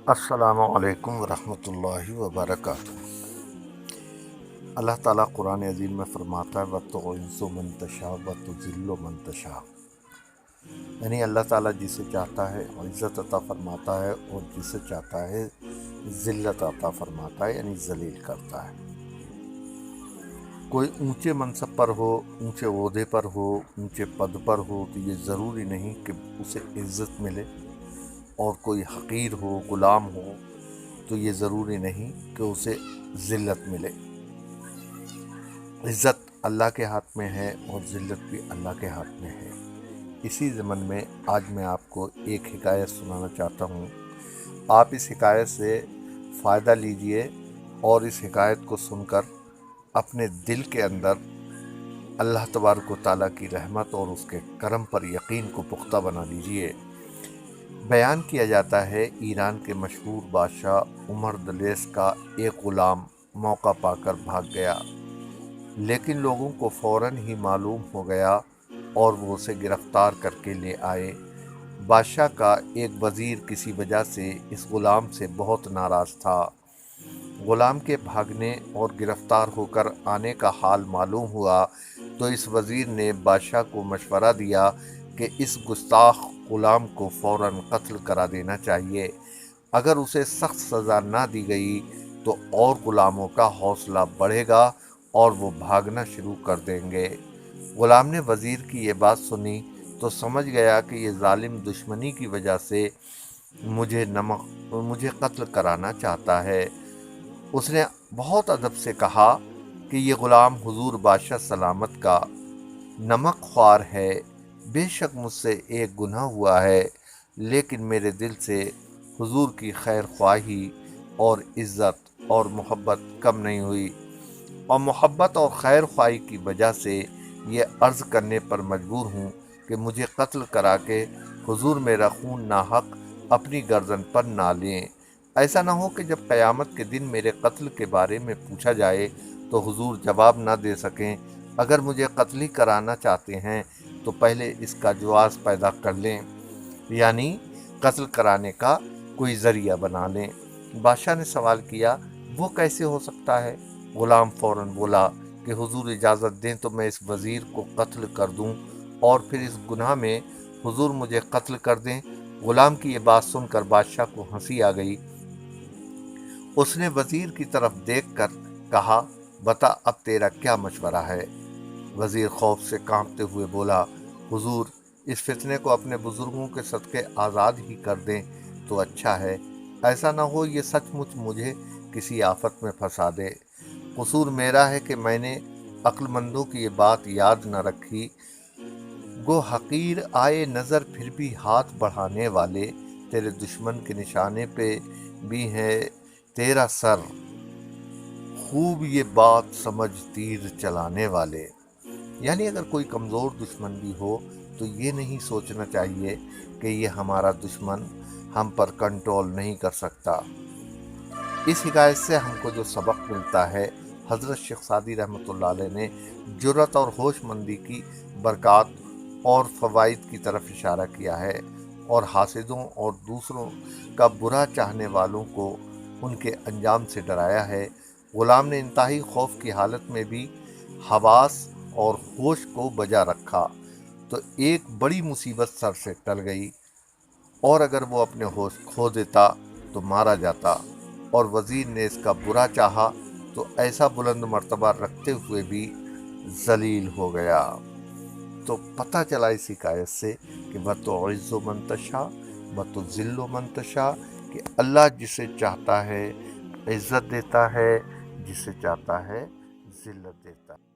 السلام علیکم ورحمۃ اللہ وبرکاتہ۔ اللہ تعالیٰ قرآن عظیم میں فرماتا ہے وَتُعِزُّ مَن تَشَاءُ وَتُذِلُّ مَن تَشَاءُ، یعنی اللہ تعالیٰ جسے چاہتا ہے عزت عطا فرماتا ہے اور جسے چاہتا ہے ذلت عطا فرماتا ہے، یعنی ذلیل کرتا ہے۔ کوئی اونچے منصب پر ہو، اونچے عہدے پر ہو، اونچے پد پر ہو تو یہ ضروری نہیں کہ اسے عزت ملے، اور کوئی حقیر ہو، غلام ہو تو یہ ضروری نہیں کہ اسے ذلت ملے۔ عزت اللہ کے ہاتھ میں ہے اور ذلت بھی اللہ کے ہاتھ میں ہے۔ اسی ضمن میں آج میں آپ کو ایک حکایت سنانا چاہتا ہوں۔ آپ اس حکایت سے فائدہ لیجئے اور اس حکایت کو سن کر اپنے دل کے اندر اللہ تبارک و تعالیٰ کی رحمت اور اس کے کرم پر یقین کو پختہ بنا لیجئے۔ بیان کیا جاتا ہے ایران کے مشہور بادشاہ عمر دلیس کا ایک غلام موقع پا کر بھاگ گیا، لیکن لوگوں کو فوراً ہی معلوم ہو گیا اور وہ اسے گرفتار کر کے لے آئے۔ بادشاہ کا ایک وزیر کسی وجہ سے اس غلام سے بہت ناراض تھا۔ غلام کے بھاگنے اور گرفتار ہو کر آنے کا حال معلوم ہوا تو اس وزیر نے بادشاہ کو مشورہ دیا کہ اس گستاخ غلام کو فوراً قتل کرا دینا چاہیے۔ اگر اسے سخت سزا نہ دی گئی تو اور غلاموں کا حوصلہ بڑھے گا اور وہ بھاگنا شروع کر دیں گے۔ غلام نے وزیر کی یہ بات سنی تو سمجھ گیا کہ یہ ظالم دشمنی کی وجہ سے مجھے قتل کرانا چاہتا ہے۔ اس نے بہت ادب سے کہا کہ یہ غلام حضور بادشاہ سلامت کا نمک خوار ہے، بے شک مجھ سے ایک گناہ ہوا ہے، لیکن میرے دل سے حضور کی خیر خواہی اور عزت اور محبت کم نہیں ہوئی، اور محبت اور خیر خواہی کی وجہ سے یہ عرض کرنے پر مجبور ہوں کہ مجھے قتل کرا کے حضور میرا خون ناحق اپنی گردن پر نہ لیں۔ ایسا نہ ہو کہ جب قیامت کے دن میرے قتل کے بارے میں پوچھا جائے تو حضور جواب نہ دے سکیں۔ اگر مجھے قتل ہی کرانا چاہتے ہیں تو پہلے اس کا جواز پیدا کر لیں، یعنی قتل کرانے کا کوئی ذریعہ بنا لیں۔ بادشاہ نے سوال کیا، وہ کیسے ہو سکتا ہے؟ غلام فوراً بولا کہ حضور اجازت دیں تو میں اس وزیر کو قتل کر دوں اور پھر اس گناہ میں حضور مجھے قتل کر دیں۔ غلام کی یہ بات سن کر بادشاہ کو ہنسی آ گئی۔ اس نے وزیر کی طرف دیکھ کر کہا، بتا اب تیرا کیا مشورہ ہے؟ وزیر خوف سے کانپتے ہوئے بولا، حضور اس فتنے کو اپنے بزرگوں کے صدقے آزاد ہی کر دیں تو اچھا ہے، ایسا نہ ہو یہ سچ مچ مجھے کسی آفت میں پھنسا دے۔ قصور میرا ہے کہ میں نے عقل مندوں کی یہ بات یاد نہ رکھی۔ گو حقیر آئے نظر پھر بھی ہاتھ بڑھانے والے، تیرے دشمن کے نشانے پہ بھی ہے تیرا سر، خوب یہ بات سمجھ تیر چلانے والے۔ یعنی اگر کوئی کمزور دشمن بھی ہو تو یہ نہیں سوچنا چاہیے کہ یہ ہمارا دشمن ہم پر کنٹرول نہیں کر سکتا۔ اس حکایت سے ہم کو جو سبق ملتا ہے، حضرت شیخ سعدی رحمۃ اللہ علیہ نے جرأت اور ہوش مندی کی برکات اور فوائد کی طرف اشارہ کیا ہے، اور حاسدوں اور دوسروں کا برا چاہنے والوں کو ان کے انجام سے ڈرایا ہے۔ غلام نے انتہائی خوف کی حالت میں بھی حواس اور ہوش کو بجا رکھا تو ایک بڑی مصیبت سر سے ٹل گئی، اور اگر وہ اپنے ہوش کھو دیتا تو مارا جاتا، اور وزیر نے اس کا برا چاہا تو ایسا بلند مرتبہ رکھتے ہوئے بھی ذلیل ہو گیا۔ تو پتہ چلا اس حکایت سے کہ وَتُعِزُّ مَن تَشَاءُ وَتُذِلُّ مَن تَشَاءُ، کہ اللہ جسے چاہتا ہے عزت دیتا ہے، جسے چاہتا ہے ذلت دیتا ہے۔